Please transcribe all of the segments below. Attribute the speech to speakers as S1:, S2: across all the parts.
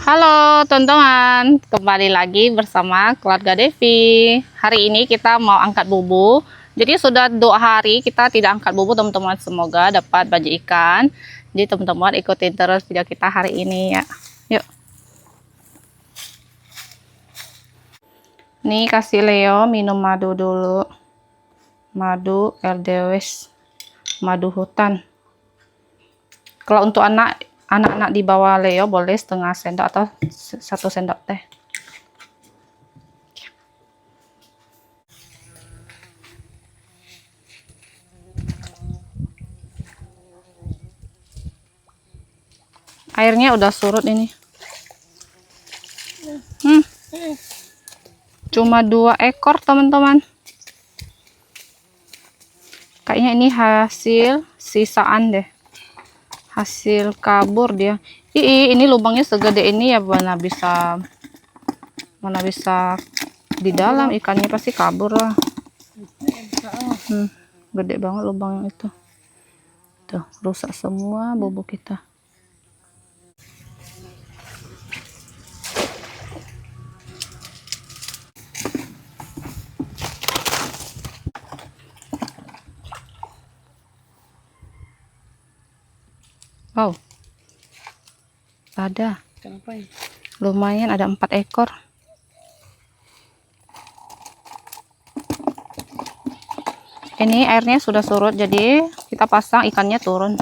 S1: Halo teman-teman, kembali lagi bersama keluarga Devi. Hari ini kita mau angkat bubu. Jadi sudah 2 hari kita tidak angkat bubu teman-teman. Semoga dapat baju ikan. Jadi teman-teman ikutin terus video kita hari ini ya. Yuk. Nih kasih Leo minum madu dulu. Madu LDWs, madu hutan. Kalau untuk anak-anak di bawah Leo boleh setengah sendok atau 1 sendok teh. Airnya udah surut ini. Cuma 2 ekor teman-teman. Kayaknya ini hasil sisaan deh. Hasil kabur dia. Ini lubangnya segede ini ya, mana bisa di dalam, ikannya pasti kabur lah. Gede banget lubang yang itu. Tuh, rusak semua bubu kita. Wow, ada. Lumayan ada 4 ekor. Ini airnya sudah surut, jadi kita pasang ikannya turun.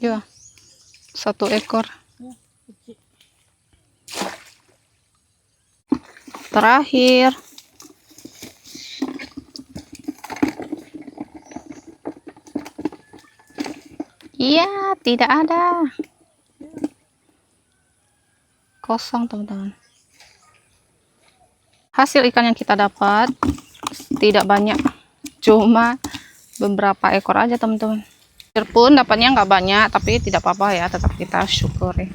S1: Ya, 1 ekor. Terakhir. Iya, tidak ada. Kosong, teman-teman. Hasil ikan yang kita dapat tidak banyak. Cuma beberapa ekor aja, teman-teman. Pun dapatnya nggak banyak, tapi tidak apa-apa ya. Tetap kita syukuri.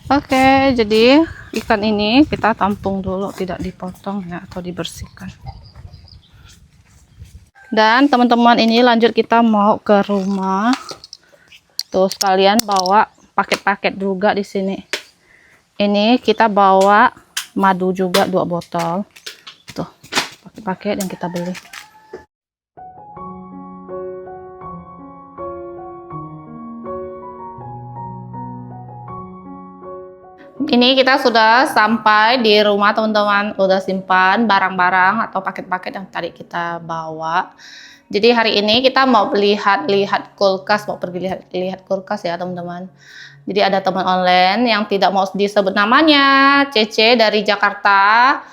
S1: Oke, jadi ikan ini kita tampung dulu, tidak dipotong ya, atau dibersihkan. Dan teman-teman ini lanjut kita mau ke rumah. Tuh sekalian bawa paket-paket juga di sini. Ini kita bawa madu juga 2 botol. Tuh, paket-paket yang kita beli. Ini kita sudah sampai di rumah teman-teman, udah simpan barang-barang atau paket-paket yang tadi kita bawa. Jadi hari ini kita mau lihat kulkas, mau pergi lihat kulkas ya teman-teman. Jadi ada teman online yang tidak mau disebut namanya, Cece dari Jakarta,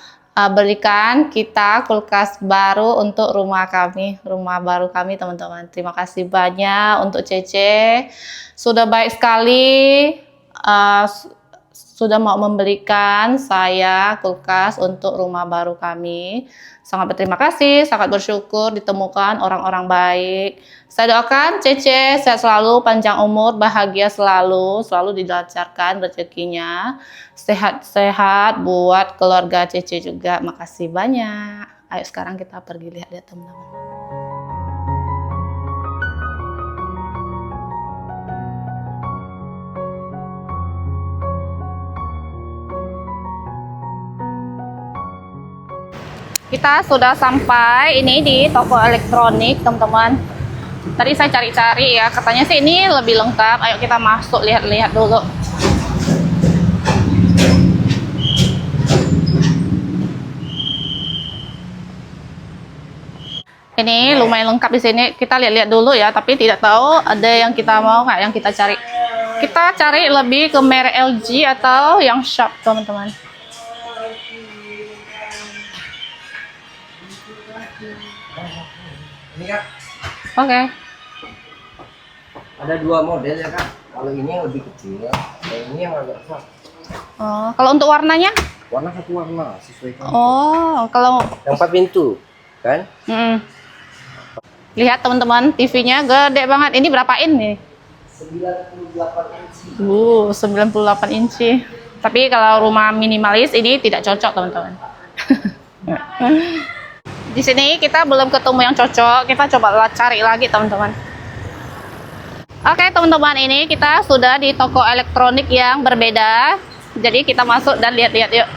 S1: berikan kita kulkas baru untuk rumah baru kami teman-teman. Terima kasih banyak untuk Cece, sudah baik sekali. Sudah mau memberikan saya kulkas untuk rumah baru kami. Sangat berterima kasih, sangat bersyukur ditemukan orang-orang baik. Saya doakan Cece sehat selalu, panjang umur, bahagia selalu dilancarkan rezekinya. Sehat-sehat buat keluarga Cece juga. Makasih banyak. Ayo sekarang kita pergi lihat-lihat teman-teman. Kita sudah sampai ini di toko elektronik teman-teman. Tadi saya cari-cari ya, katanya sih ini lebih lengkap. Ayo kita masuk lihat-lihat dulu. Ini lumayan lengkap di sini. Kita lihat-lihat dulu ya, tapi tidak tahu ada yang kita mau nggak yang kita cari. Kita cari lebih ke merek LG atau yang Sharp teman-teman.
S2: Ini Kak.
S1: Oke.
S2: Ada 2 model ya Kak. Kalau ini yang lebih kecil, yang ini yang agak besar.
S1: Oh, kalau untuk warnanya?
S2: Warna satu warna sesuai.
S1: Oh, kalau
S2: yang 4 pintu, kan?
S1: Lihat teman-teman, TV-nya gede banget. Ini berapa in nih?
S2: 98 inci.
S1: 98 inci. Tapi kalau rumah minimalis ini tidak cocok, teman-teman. Di sini kita belum ketemu yang cocok. Kita coba cari lagi, teman-teman. Oke, teman-teman, ini kita sudah di toko elektronik yang berbeda. Jadi kita masuk dan lihat-lihat yuk.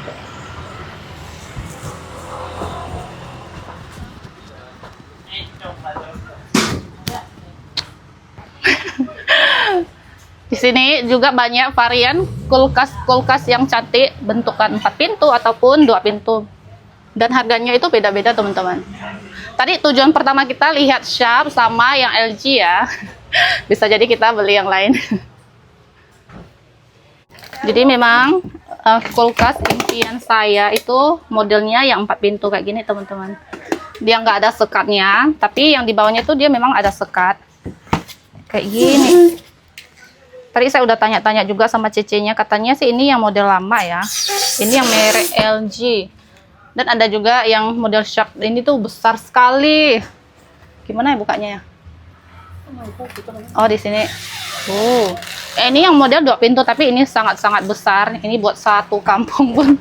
S1: Di sini juga banyak varian kulkas yang cantik, bentukan 4 pintu ataupun 2 pintu. Dan harganya itu beda-beda, teman-teman. Tadi tujuan pertama kita lihat Sharp sama yang LG ya. Bisa jadi kita beli yang lain. Jadi memang kulkas impian saya itu modelnya yang 4 pintu kayak gini, teman-teman. Dia nggak ada sekatnya, tapi yang di bawahnya itu dia memang ada sekat. Kayak gini. Tadi saya udah tanya-tanya juga sama cecenya, katanya sih ini yang model lama ya. Ini yang merek LG. Dan ada juga yang model Sharp. Ini tuh besar sekali. Gimana ya bukanya ya? Oh, di sini. Ini yang model 2 pintu, tapi ini sangat-sangat besar. Ini buat satu kampung pun.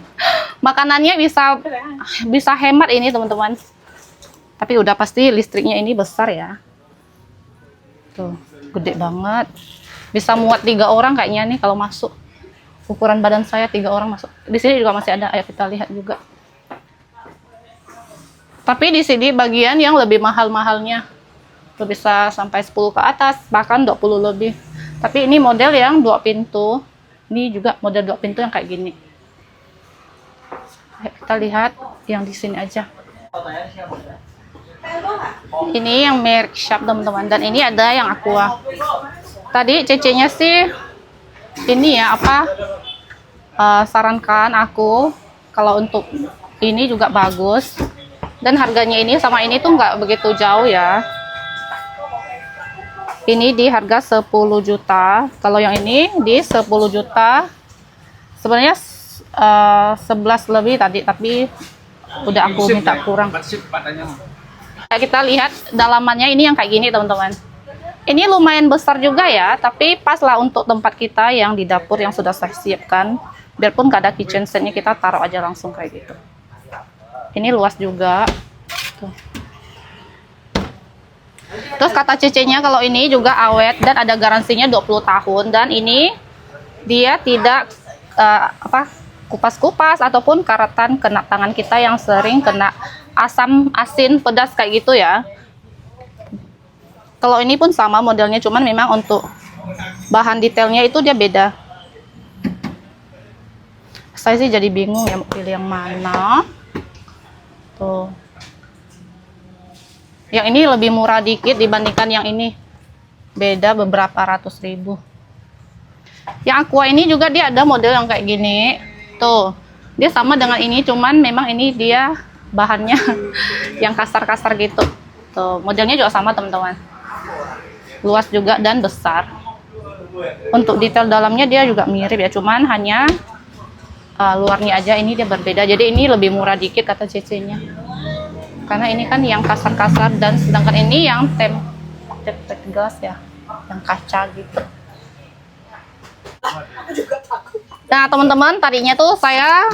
S1: Makanannya bisa hemat ini, teman-teman. Tapi udah pasti listriknya ini besar ya. Tuh, gede banget. Bisa muat 3 orang kayaknya nih kalau masuk. Ukuran badan saya 3 orang masuk. Di sini juga masih ada, ayo kita lihat juga. Tapi di sini bagian yang lebih mahal-mahalnya. Itu bisa sampai 10 ke atas, bahkan 20 lebih. Tapi ini model yang 2 pintu. Ini juga model 2 pintu yang kayak gini. Ayo kita lihat yang di sini aja. Ini yang merek Sharp, teman-teman. Dan ini ada yang Aqua. Tadi cecenya sih ini ya sarankan aku kalau untuk ini juga bagus, dan harganya ini sama ini tuh nggak begitu jauh ya. Ini di harga 10 juta, kalau yang ini di 10 juta. Sebenarnya 11 lebih tadi, tapi udah aku minta kurang. Kita lihat dalamannya, ini yang kayak gini, teman-teman. Ini lumayan besar juga ya, tapi pas lah untuk tempat kita yang di dapur yang sudah saya siapkan. Biarpun gak ada kitchen setnya, kita taruh aja langsung kayak gitu. Ini luas juga. Tuh. Terus kata cecenya kalau ini juga awet dan ada garansinya 20 tahun. Dan ini dia tidak kupas-kupas ataupun karatan kena tangan kita yang sering kena asam, asin, pedas kayak gitu ya. Kalau ini pun sama modelnya, cuman memang untuk bahan detailnya itu dia beda. Saya sih jadi bingung ya mau pilih yang mana. Tuh. Yang ini lebih murah dikit dibandingkan yang ini. Beda beberapa ratus ribu. Yang Aqua ini juga dia ada model yang kayak gini. Tuh. Dia sama dengan ini, cuman memang ini dia bahannya yang kasar-kasar gitu. Tuh, modelnya juga sama, teman-teman. Luas juga dan besar. Untuk detail dalamnya dia juga mirip ya, cuman hanya luarnya aja ini dia berbeda. Jadi ini lebih murah dikit kata cc-nya. Karena ini kan yang kasar-kasar, dan sedangkan ini yang tempered glass ya, yang kaca gitu. Nah, teman-teman, tadinya tuh saya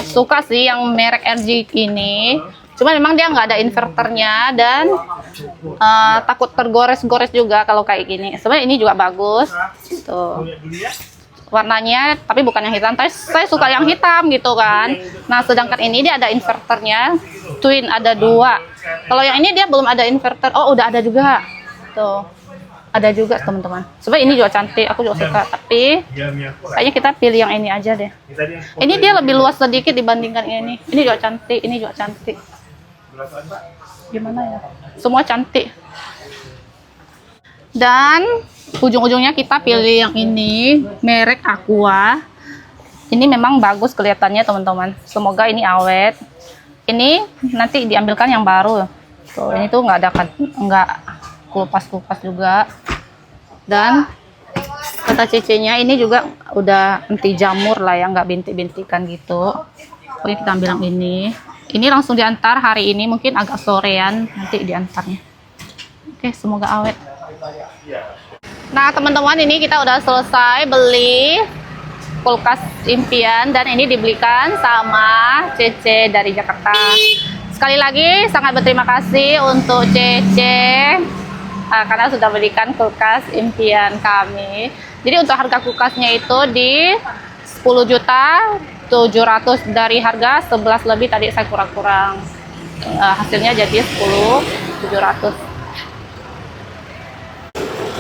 S1: suka sih yang merek LG ini. Cuma memang dia nggak ada inverternya, dan takut tergores-gores juga kalau kayak gini. Sebenarnya ini juga bagus. Tuh. Warnanya, tapi bukan yang hitam. Tapi saya suka yang hitam gitu kan. Nah, sedangkan ini dia ada inverternya. Twin ada 2. Kalau yang ini dia belum ada inverter. Oh, udah ada juga. Tuh. Ada juga, teman-teman. Sebenarnya ini juga cantik. Aku juga suka. Tapi kayaknya kita pilih yang ini aja deh. Ini dia lebih luas sedikit dibandingkan ini. Ini juga cantik. Ini juga cantik. Gimana ya? Semua cantik. Dan ujung-ujungnya kita pilih yang ini, merek Aqua. Ini memang bagus kelihatannya, teman-teman. Semoga ini awet. Ini nanti diambilkan yang baru. Tuh, ini tuh nggak kupas-kupas juga. Dan kata cc-nya ini juga udah anti jamur lah ya, nggak bintik-bintikan gitu. Oke, kita ambil yang ini. Ini langsung diantar hari ini, mungkin agak sorean nanti diantarnya. Oke, semoga awet. Nah, teman-teman, ini kita udah selesai beli kulkas impian, dan ini dibelikan sama Cece dari Jakarta. Sekali lagi sangat berterima kasih untuk Cece karena sudah belikan kulkas impian kami. Jadi untuk harga kulkasnya itu di 10.700.000 dari harga 11 lebih, tadi saya kurang-kurang. Hasilnya jadi 10.700.000.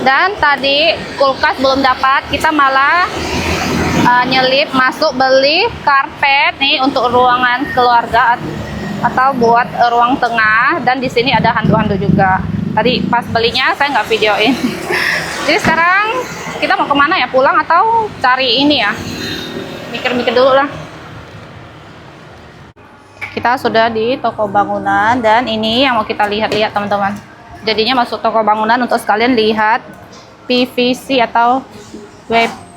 S1: Dan tadi kulkas belum dapat, kita malah nyelip masuk beli karpet nih untuk ruangan keluarga atau buat ruang tengah, dan di sini ada handuk-handuk juga. Tadi pas belinya saya nggak videoin. Jadi sekarang kita mau kemana ya, pulang atau cari ini ya, mikir-mikir dulu lah. Kita sudah di toko bangunan, dan ini yang mau kita lihat-lihat teman-teman. Jadinya masuk toko bangunan untuk sekalian lihat PVC atau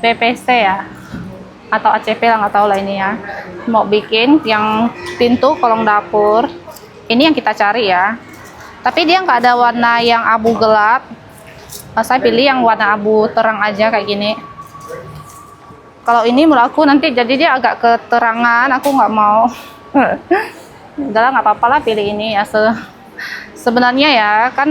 S1: PVC ya, atau ACP lah, nggak tahu lah ini ya. Mau bikin yang pintu kolong dapur, ini yang kita cari ya. Tapi dia nggak ada warna yang abu gelap. Saya pilih yang warna abu terang aja kayak gini. Kalau ini menurut aku nanti jadi dia agak keterangan, aku nggak mau. Udahlah, nggak apa-apa lah, pilih ini ya. Sebenarnya ya kan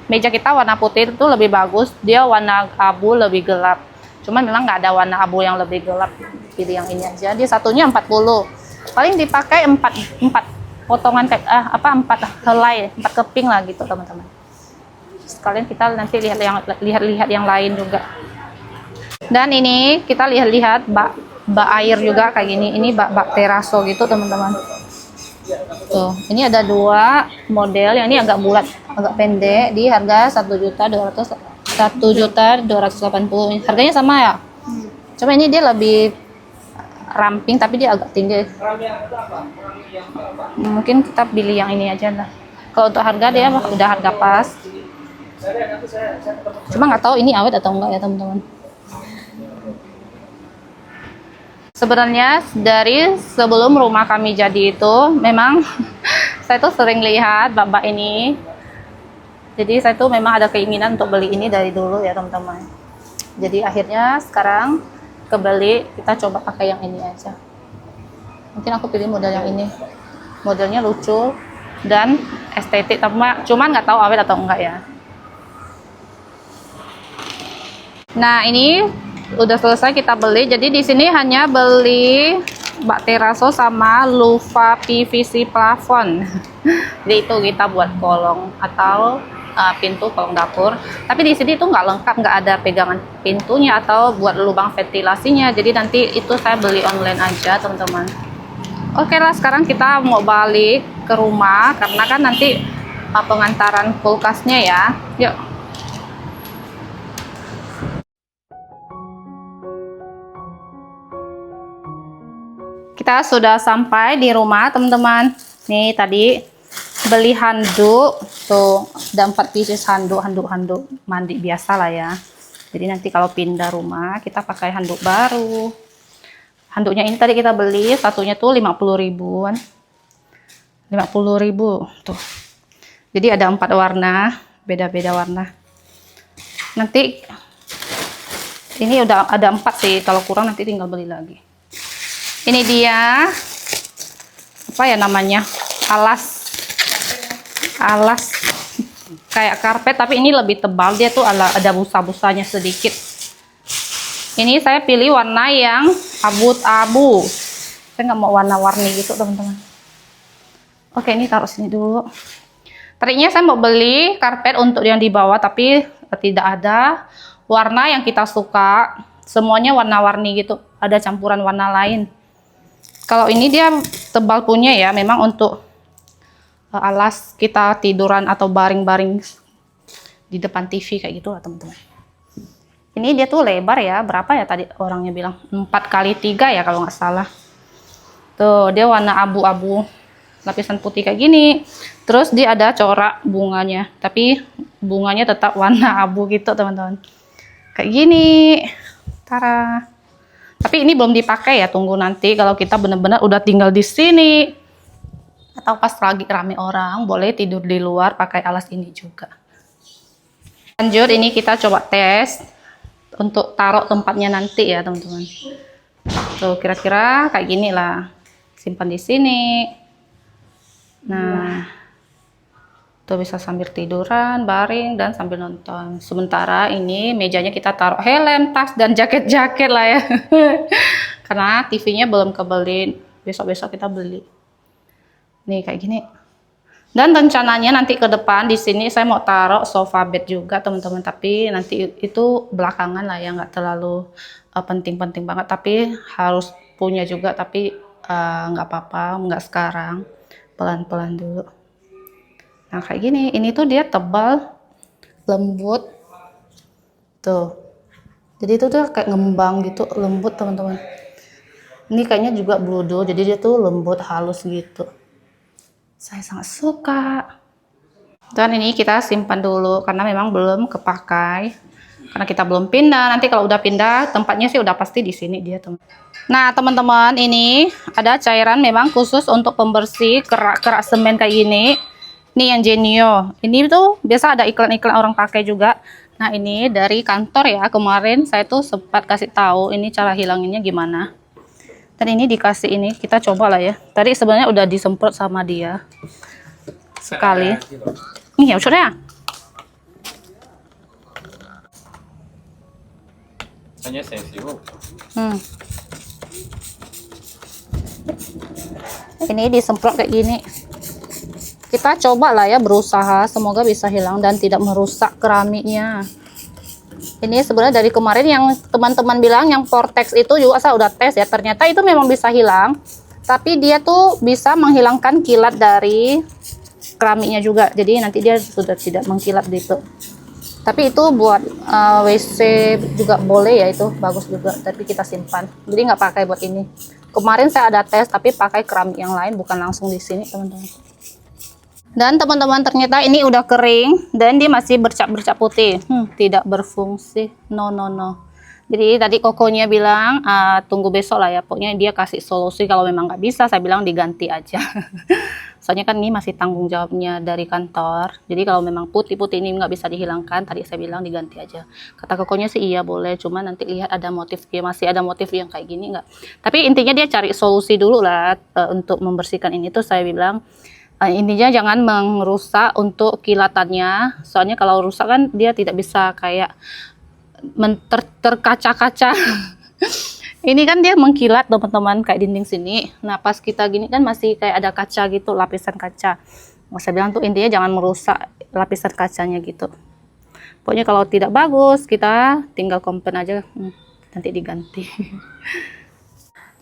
S1: meja kita warna putih itu lebih bagus, dia warna abu lebih gelap. Cuman memang nggak ada warna abu yang lebih gelap, pilih yang ini aja. Dia satunya 40, paling dipakai 4 potongan kayak 4 helai, 4 keping lah gitu teman-teman. Sekalian kita nanti lihat yang lain juga. Dan ini kita lihat bak air juga kayak gini. Ini bak teraso gitu teman-teman. Tuh, ini ada 2 model. Yang ini agak bulat, agak pendek, di harga 1.280.000. Harganya sama ya. Cuma ini dia lebih ramping, tapi dia agak tinggi. Mungkin kita pilih yang ini aja lah. Kalau untuk harga dia udah harga pas. Cuma nggak tahu ini awet atau enggak ya teman-teman. Sebenarnya dari sebelum rumah kami jadi itu memang saya tuh sering lihat bak ini. Jadi saya tuh memang ada keinginan untuk beli ini dari dulu ya teman-teman. Jadi akhirnya sekarang kebeli, kita coba pakai yang ini aja. Mungkin aku pilih model yang ini. Modelnya lucu dan estetik, cuman nggak tahu awet atau enggak ya. Nah, ini udah selesai kita beli. Jadi di sini hanya beli bak teraso sama luva PVC plafon. Jadi itu kita buat kolong atau pintu kolong dapur. Tapi di sini itu nggak lengkap, nggak ada pegangan pintunya atau buat lubang ventilasinya. Jadi nanti itu saya beli online aja teman-teman. Oke lah, sekarang kita mau balik ke rumah karena kan nanti pengantaran kulkasnya ya. Yuk. Kita sudah sampai di rumah teman-teman. Nih tadi beli handuk, tuh ada 4 pieces handuk mandi biasa lah ya. Jadi nanti kalau pindah rumah kita pakai handuk baru. Handuknya ini tadi kita beli satunya tuh 50 ribuan. 50 ribu tuh. Jadi ada 4 warna, beda-beda warna. Nanti ini udah ada 4 sih, kalau kurang nanti tinggal beli lagi. Ini dia apa ya namanya, alas kayak karpet, tapi ini lebih tebal, dia tuh ada busa-busanya sedikit. Ini saya pilih warna yang abu-abu, saya nggak mau warna-warni gitu teman-teman. Oke, ini taruh sini dulu. Tadinya saya mau beli karpet untuk yang di bawah, tapi tidak ada warna yang kita suka, semuanya warna-warni gitu, ada campuran warna lain. Kalau ini dia tebal punya ya, memang untuk alas kita tiduran atau baring-baring di depan TV kayak gitu lah teman-teman. Ini dia tuh lebar ya, berapa ya tadi orangnya bilang 4x3 ya kalau nggak salah. Tuh dia warna abu-abu, lapisan putih kayak gini. Terus dia ada corak bunganya, tapi bunganya tetap warna abu gitu teman-teman. Kayak gini, tara. Tapi ini belum dipakai ya, tunggu nanti kalau kita benar-benar udah tinggal di sini. Atau pas lagi rame orang, boleh tidur di luar pakai alas ini juga. Lanjut, ini kita coba tes untuk taruh tempatnya nanti ya teman-teman. Tuh kira-kira kayak gini lah. Simpan di sini. Nah, tuh bisa sambil tiduran, baring, dan sambil nonton. Sementara ini mejanya kita taruh helm, tas, dan jaket-jaket lah ya. Karena TV-nya belum kebeli. Besok-besok kita beli. Nih kayak gini. Dan rencananya nanti ke depan di sini saya mau taruh sofa bed juga teman-teman. Tapi nanti itu belakangan lah ya, nggak terlalu penting-penting banget. Tapi harus punya juga. Tapi nggak apa-apa, nggak sekarang. Pelan-pelan dulu. Nah kayak gini, ini tuh dia tebal, lembut, tuh. Jadi itu tuh kayak ngembang gitu, lembut teman-teman. Ini kayaknya juga bludo, jadi dia tuh lembut, halus gitu. Saya sangat suka. Dan ini kita simpan dulu karena memang belum kepakai. Karena kita belum pindah. Nanti kalau udah pindah, tempatnya sih udah pasti di sini dia teman. Nah teman-teman, ini ada cairan memang khusus untuk pembersih kerak-kerak semen kayak gini. Ini yang Genio. Ini tuh biasa ada iklan-iklan orang pakai juga. Nah ini dari kantor ya. Kemarin saya tuh sempat kasih tahu ini cara hilanginnya gimana. Dan ini dikasih ini, kita coba lah ya. Tadi sebenarnya udah disemprot sama dia sekali. Ini ya udah.
S3: Hanya sensitif.
S1: Ini disemprot kayak gini. Kita coba lah ya, berusaha semoga bisa hilang dan tidak merusak keramiknya. Ini sebenarnya dari kemarin yang teman-teman bilang yang Vortex itu juga saya udah tes ya, ternyata itu memang bisa hilang, tapi dia tuh bisa menghilangkan kilat dari keramiknya juga, jadi nanti dia sudah tidak mengkilat gitu. Tapi itu buat WC juga boleh ya, itu bagus juga, tapi kita simpan, jadi nggak pakai buat ini. Kemarin saya ada tes tapi pakai keramik yang lain, bukan langsung di sini teman-teman. Dan teman-teman ternyata ini udah kering dan dia masih bercak-bercak putih. Tidak berfungsi. No. Jadi tadi kokonya bilang tunggu besok lah ya. Pokoknya dia kasih solusi kalau memang nggak bisa. Saya bilang diganti aja. Soalnya kan ini masih tanggung jawabnya dari kantor. Jadi kalau memang putih-putih ini nggak bisa dihilangkan, tadi saya bilang diganti aja. Kata kokonya sih iya boleh. Cuma nanti lihat ada motif, masih ada motif yang kayak gini nggak. Tapi intinya dia cari solusi dulu lah untuk membersihkan ini tuh saya bilang. Intinya jangan merusak untuk kilatannya, soalnya kalau rusak kan dia tidak bisa kayak terkaca-kaca. Ini kan dia mengkilat teman-teman kayak dinding sini. Nah pas kita gini kan masih kayak ada kaca gitu, lapisan kaca. Saya bilang tuh intinya jangan merusak lapisan kacanya gitu. Pokoknya kalau tidak bagus kita tinggal komplain aja, nanti diganti.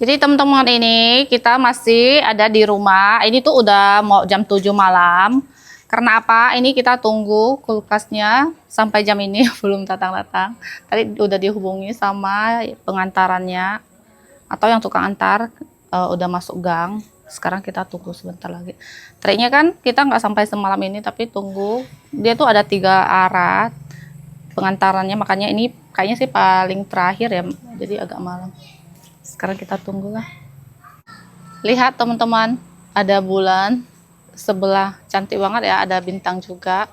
S1: Jadi teman-teman ini kita masih ada di rumah. Ini tuh udah mau jam 7 malam. Karena apa? Ini kita tunggu kulkasnya sampai jam ini belum datang-datang. Tadi udah dihubungi sama pengantarannya atau yang tukang antar udah masuk gang. Sekarang kita tunggu sebentar lagi. Triknya kan kita nggak sampai semalam ini tapi tunggu. Dia tuh ada 3 arah pengantarannya, makanya ini kayaknya sih paling terakhir ya. Jadi agak malam. Sekarang kita tunggulah. Lihat teman-teman, ada bulan sebelah, cantik banget ya, ada bintang juga.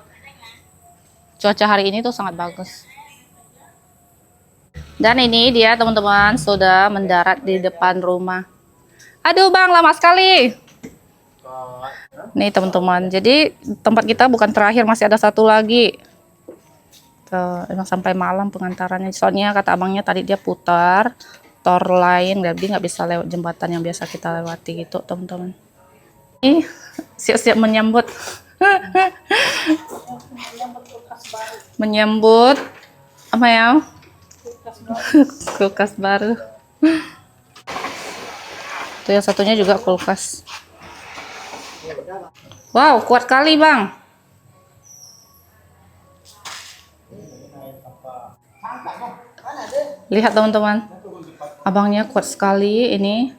S1: Cuaca hari ini tuh sangat bagus. Dan ini dia teman-teman sudah mendarat di depan rumah. Aduh bang, lama sekali. Nih teman-teman, jadi tempat kita bukan terakhir, masih ada satu lagi. Tuh, emang sampai malam pengantarannya. Soalnya kata abangnya tadi dia putar tor lain, jadi nggak bisa lewat jembatan yang biasa kita lewati gitu teman-teman. Ini siap-siap menyambut menyambut apa ya, kulkas baru. Tuh yang satunya juga kulkas. Wow, kuat kali bang. Lihat teman-teman, abangnya kuat sekali ini.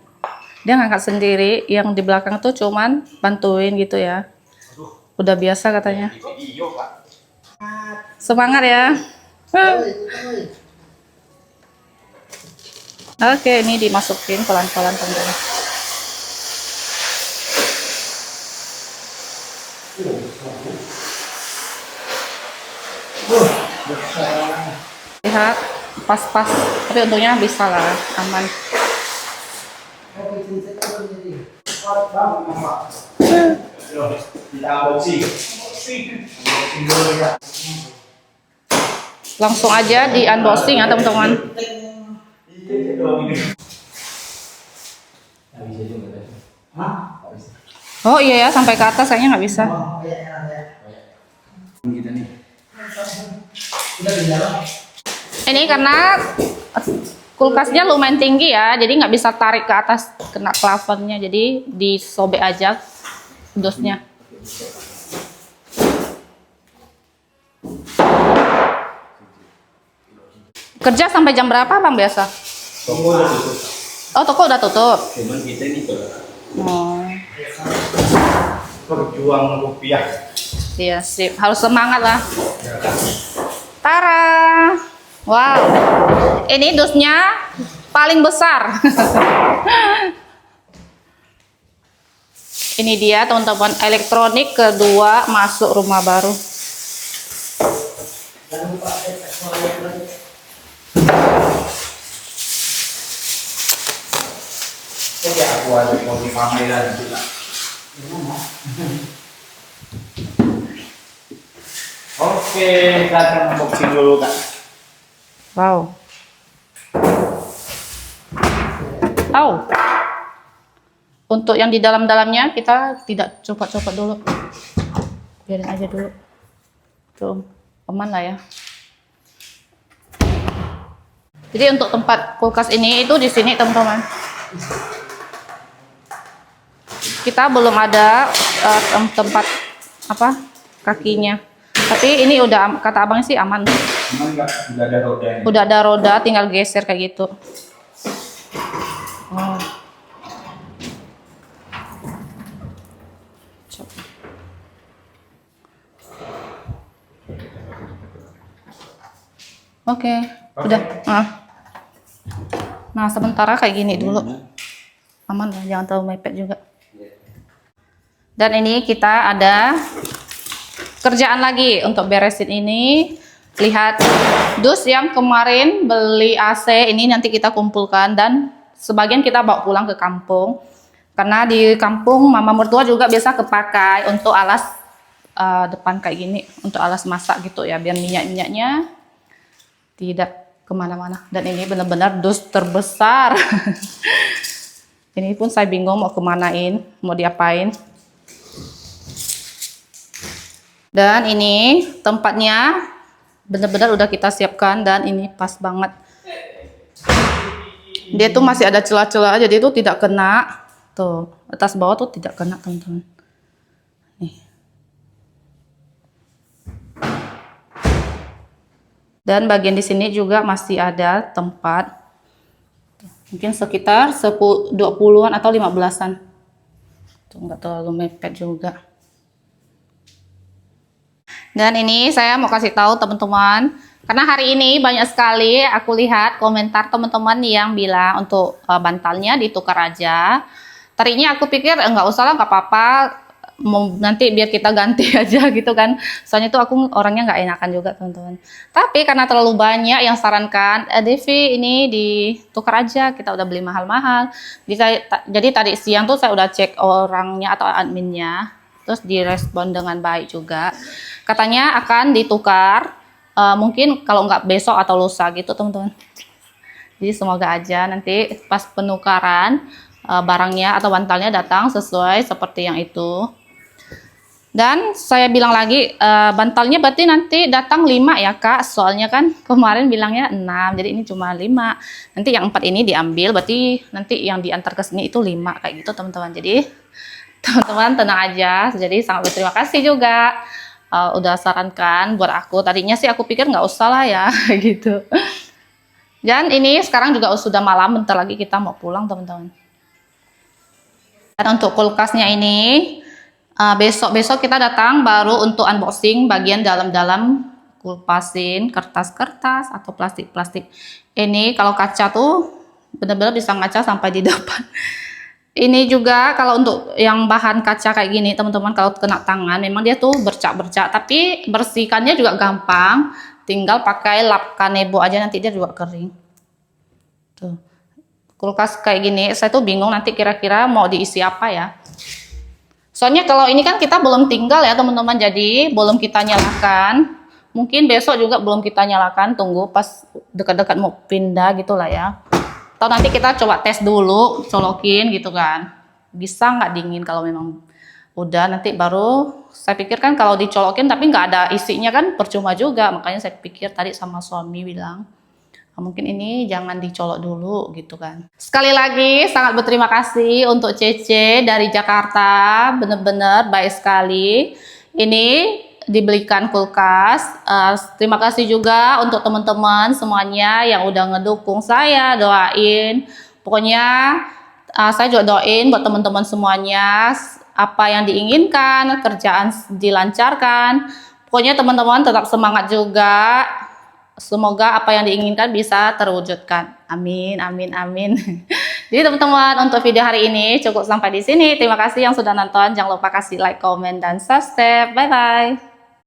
S1: Dia ngangkat sendiri, yang di belakang tuh cuman bantuin gitu ya. Udah biasa katanya. Semangat ya. Oke, ini dimasukin pelan-pelan teman-teman. Lihat, pas-pas. Tapi untungnya bisa lah, aman. Langsung aja di unboxing ya teman-teman. Oh iya ya, sampai ke atas kayaknya nggak bisa. Ini karena kulkasnya lumayan tinggi ya, jadi nggak bisa tarik ke atas kena klavernya, jadi disobek aja dosnya. Kerja sampai jam berapa bang biasa?
S2: Toko udah tutup.
S1: Oh toko udah tutup.
S2: Cuman kita ini
S1: Oh
S2: berjuang rupiah.
S1: iya sip, harus semangat lah. Tara, wow, ini dusnya paling besar. Ini dia teman-teman, elektronik kedua masuk rumah baru.
S2: Jadi aku ada mau di pameran juga. Oke, kita akan unboxing dulu kak.
S1: Wow. Oh. Untuk yang di dalam-dalamnya kita tidak copot-copot dulu. Biarin aja dulu. Tuh, aman lah ya. Jadi untuk tempat kulkas ini itu di sini teman-teman. Kita belum ada tempat apa kakinya. Tapi ini udah kata abang sih aman.
S2: Aman nggak? Udah ada rodanya.
S1: Udah ada roda, tinggal geser kayak gitu. Oh. Oke, udah. Nah, sementara kayak gini dulu. Aman lah, jangan terlalu mepet juga. Dan ini kita ada kerjaan lagi untuk beresin ini. Lihat dus yang kemarin beli AC ini nanti kita kumpulkan dan sebagian kita bawa pulang ke kampung. Karena di kampung mama mertua juga biasa kepakai untuk alas depan kayak gini, untuk alas masak gitu ya, biar minyak-minyaknya tidak kemana-mana. Dan ini benar-benar dus terbesar. Ini pun saya bingung mau kemanain, mau diapain. Dan ini tempatnya benar-benar udah kita siapkan dan ini pas banget. Dia tuh masih ada celah-celah, jadi itu tidak kena. Tuh, atas bawah tuh tidak kena teman-teman. Nih. Dan bagian di sini juga masih ada tempat. Mungkin sekitar 20-an atau 15-an. Tuh nggak terlalu mepet juga. Dan ini saya mau kasih tahu teman-teman, karena hari ini banyak sekali aku lihat komentar teman-teman yang bilang untuk bantalnya ditukar aja. Tadinya aku pikir nggak usah lah, nggak apa-apa, nanti biar kita ganti aja gitu kan. Soalnya tuh aku orangnya nggak enakan juga teman-teman. Tapi karena terlalu banyak yang sarankan, Devi ini ditukar aja, kita udah beli mahal-mahal. Jadi tadi siang tuh saya udah cek orangnya atau adminnya, terus direspon dengan baik juga. Katanya akan ditukar, mungkin kalau nggak besok atau lusa gitu teman-teman. Jadi semoga aja nanti pas penukaran barangnya atau bantalnya datang sesuai seperti yang itu. Dan saya bilang lagi, bantalnya berarti nanti datang 5 ya kak, soalnya kan kemarin bilangnya 6, jadi ini cuma 5. Nanti yang 4 ini diambil, berarti nanti yang diantar ke sini itu 5 kayak gitu teman-teman. Jadi teman-teman tenang aja. Jadi sangat berterima kasih juga udah sarankan buat aku. Tadinya sih aku pikir nggak usah lah ya gitu. Dan ini sekarang juga sudah malam, bentar lagi kita mau pulang teman-teman. Dan untuk kulkasnya ini besok-besok kita datang baru untuk unboxing bagian dalam-dalam, kulpasin kertas-kertas atau plastik-plastik. Ini kalau kaca tuh benar-benar bisa ngaca sampai di depan. Ini juga kalau untuk yang bahan kaca kayak gini teman-teman, kalau kena tangan memang dia tuh bercak-bercak, tapi bersihkannya juga gampang, tinggal pakai lap kanebo aja nanti dia juga kering. Tuh. Kulkas kayak gini saya tuh bingung nanti kira-kira mau diisi apa ya. Soalnya kalau ini kan kita belum tinggal ya teman-teman, jadi belum kita nyalakan. Mungkin besok juga belum kita nyalakan, tunggu pas dekat-dekat mau pindah gitu lah ya. Atau nanti kita coba tes dulu, colokin gitu kan. Bisa nggak dingin kalau memang udah, nanti baru saya pikir kan kalau dicolokin tapi nggak ada isinya kan percuma juga. Makanya saya pikir tadi sama suami bilang, mungkin ini jangan dicolok dulu gitu kan. Sekali lagi sangat berterima kasih untuk Cece dari Jakarta, bener-bener baik sekali. Ini dibelikan kulkas. Terima kasih juga untuk teman-teman semuanya yang udah ngedukung saya, doain. Pokoknya saya juga doain buat teman-teman semuanya, apa yang diinginkan, kerjaan dilancarkan. Pokoknya teman-teman tetap semangat juga. Semoga apa yang diinginkan bisa terwujudkan. Amin, amin, amin. Jadi teman-teman, untuk video hari ini cukup sampai di sini. Terima kasih yang sudah nonton. Jangan lupa kasih like, comment, dan subscribe. Bye-bye.